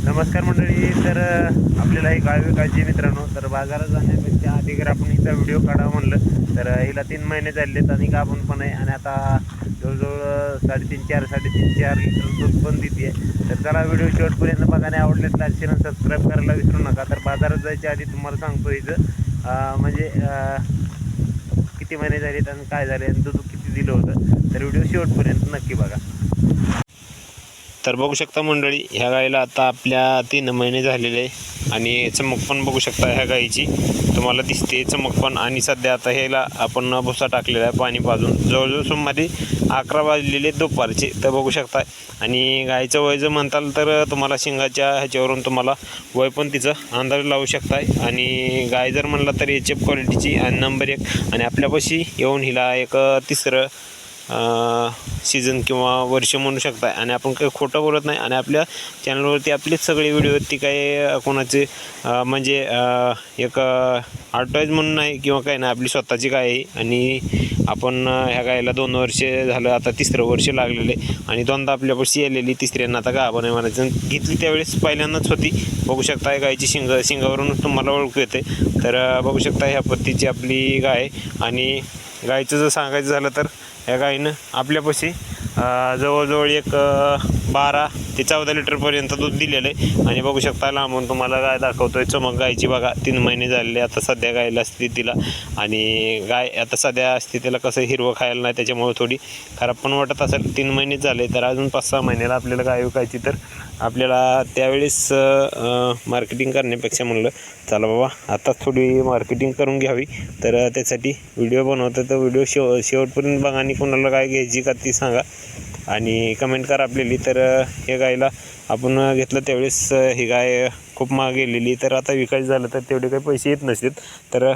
नमस्कार मंडळी. तर आपल्याला ही गाय विकायची मित्रांनो. तर बाजारात जाण्यापेक्षा अधिक आपण हिचा व्हिडिओ काढावा म्हणलं तर हिला 3 महिने झालेत आणि गाभण पण आहे आणि आता जवळजवळ 3.5-4 लिटर दूध पण देते. तर चला व्हिडिओ शेवटपर्यंत बघा आणि आवडल्यास लाईक शेअर आणि सबस्क्राईब करायला विसरू नका. तर बाजारात जायच्या आधी तुम्हाला सांगतो हिचं म्हणजे किती महिने झालेत आणि काय झाले आणि दूध किती दिलं होतं. तर व्हिडिओ शेवटपर्यंत नक्की बघा. तर बघू शकता मंडळी, ह्या गाईला आता आपल्या 3 महिने झालेले आणि चमक पण बघू शकता ह्या गाईची तुम्हाला दिसते चमक पण. आणि सध्या आता ह्याला आपण भुसा टाकलेला आहे पाणी पाजून. जवळजवळ सुमारे 11 वाजलेले दुपारचे. तर बघू शकता. आणि गाईचं वय जर म्हणताल तर तुम्हाला शिंगाच्या ह्याच्यावरून तुम्हाला वय पण तिचं अंदाज लावू शकताय. आणि गाय जर म्हणलं तर एच एफ क्वालिटीची आणि नंबर 1. आणि आपल्यापाशी येऊन हिला एक तिसरं सीझन किंवा वर्ष म्हणू शकता. आणि आपण काही खोटं बोलत नाही. आणि आपल्या चॅनलवरती आपलेच सगळे व्हिडिओ ती काही कोणाचे म्हणजे एक ॲडव्हर्टाईज म्हणून नाही किंवा काही नाही, आपली स्वतःची गाय आहे. आणि आपण ह्या गायला 2 वर्ष झालं, आता 3रं वर्ष लागलेले. आणि दोनदा आपल्यापाशी आलेली, तिसऱ्यांना आता गाभण आहे म्हणायचं. घेतली त्यावेळेस पहिल्यांदाच होती. बघू शकता गायची शिंगावरून तुम्हाला ओळखू येते. तर बघू शकता ह्या पद्धतीची आपली गाय. आणि गायचं जर सांगायचं झालं तर ह्या गाईनं आपल्यापाशी जवळजवळ एक 12 ते 14 लिटरपर्यंत दूध दिलेलं आहे. आणि बघू शकता लांबून तुम्हाला गाय दाखवतोय चमक गायची बघा. 3 महिने झालेले आता सध्या गायला स्थितीला. आणि गाय आता सध्या स्थितीला कसं हिरवं खायला नाही, त्याच्यामुळे थोडी खराब पण वाटत असेल. 3 महिने झाले तर अजून 5-6 महिन्याला आपल्याला गाय विकायची. तर आपल्याला त्यावेळेस मार्केटिंग करण्यापेक्षा म्हणलं चला बाबा आता थोडी मार्केटिंग करून घ्यावी. तर त्यासाठी व्हिडिओ बनवतो. तर व्हिडिओ शेवटपर्यंत बघा आणि कोणाला गाय घ्यायची का ती सांगा आणि कमेंट करा आपल्याली. तर हे गायला आपण घेतलं त्यावेळेस ही गाय खूप महाग गेलेली. तर आता विकायचं झालं तर तेवढे काही पैसे येत नसतात. तर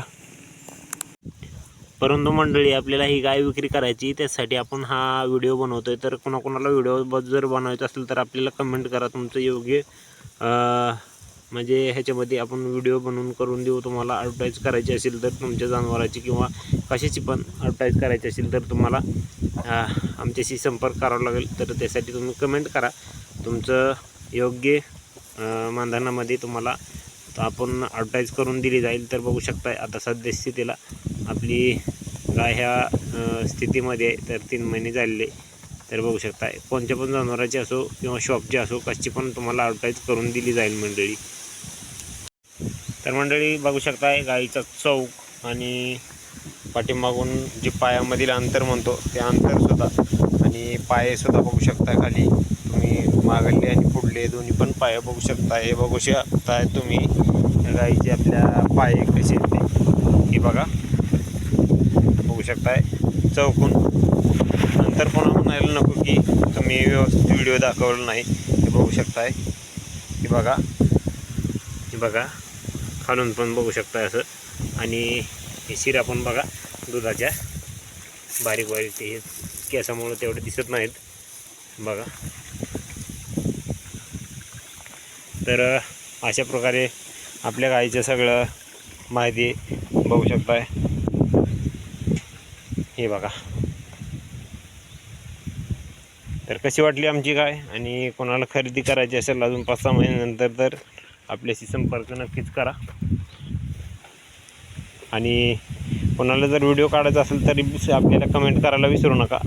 परंतु मंडळी आपल्याला ही गाय विक्री करायची, त्यासाठी आपण हा व्हिडिओ बनवतो आहे. तर कोणाकोणाला व्हिडिओ जर बनवायचा असेल तर आपल्याला कमेंट करा. तुमचं योग्य म्हणजे ह्याच्यामध्ये आपण व्हिडिओ बनवून करून देऊ. तुम्हाला ॲडव्हर्टाईज करायची असेल तर तुमच्या जनावराची किंवा कशाची पण ॲडव्हर्टाईज करायची असेल तर तुम्हाला आमच्याशी संपर्क करावा लागेल. तर त्यासाठी तुम्ही कमेंट करा. तुमचं योग्य मानधनामध्ये तुम्हाला आपण ॲडव्हर्टाईज करून दिली जाईल. तर बघू शकता आता सध्या स्थितीला आपली गाय ह्या स्थितीमध्ये आहे. तर 3 महिने झालेले. तर बघू शकता कोणत्या पण जनावराची असो किंवा शॉपची असो कशी पण तुम्हाला ॲडव्हर्टाईज करून दिली जाईल मंडळी. तर मंडळी बघू शकता गाईचा चौक आणि पाठीमागून जे पायामधील अंतर म्हणतो ते अंतरसुद्धा आणि पायसुद्धा बघू शकता. खाली तुम्ही मागले आणि पुढले दोन्ही पण पाय बघू शकता. हे बघू शकता तुम्ही गाईचे आपल्या पाय कसे ते हे बघा बघू शकताय. चौकून नंतर पुन्हा म्हणायला नको की तुम्ही व्यवस्थित व्हिडिओ दाखवला नाही. हे बघू शकताय. हे बघा खालून पण बघू शकताय असं. आणि हे शिरा पण बघा दुधाच्या बारीक बारीक ते केसामुळे तेवढे दिसत नाहीत बघा. तर अशा प्रकारे आपल्या गाईचं सगळं माहिती बघू शकताय. हे बघा. तर कशी वाटली आमची गाय. आणि कोणाला खरेदी करायची असेल अजून 5-6 महिन्यानंतर तर आपल्याशी संपर्क नक्कीच करा. आणि कोणाला जर व्हिडिओ काढायचा असेल तरी आपल्याला कमेंट करायला विसरू नका.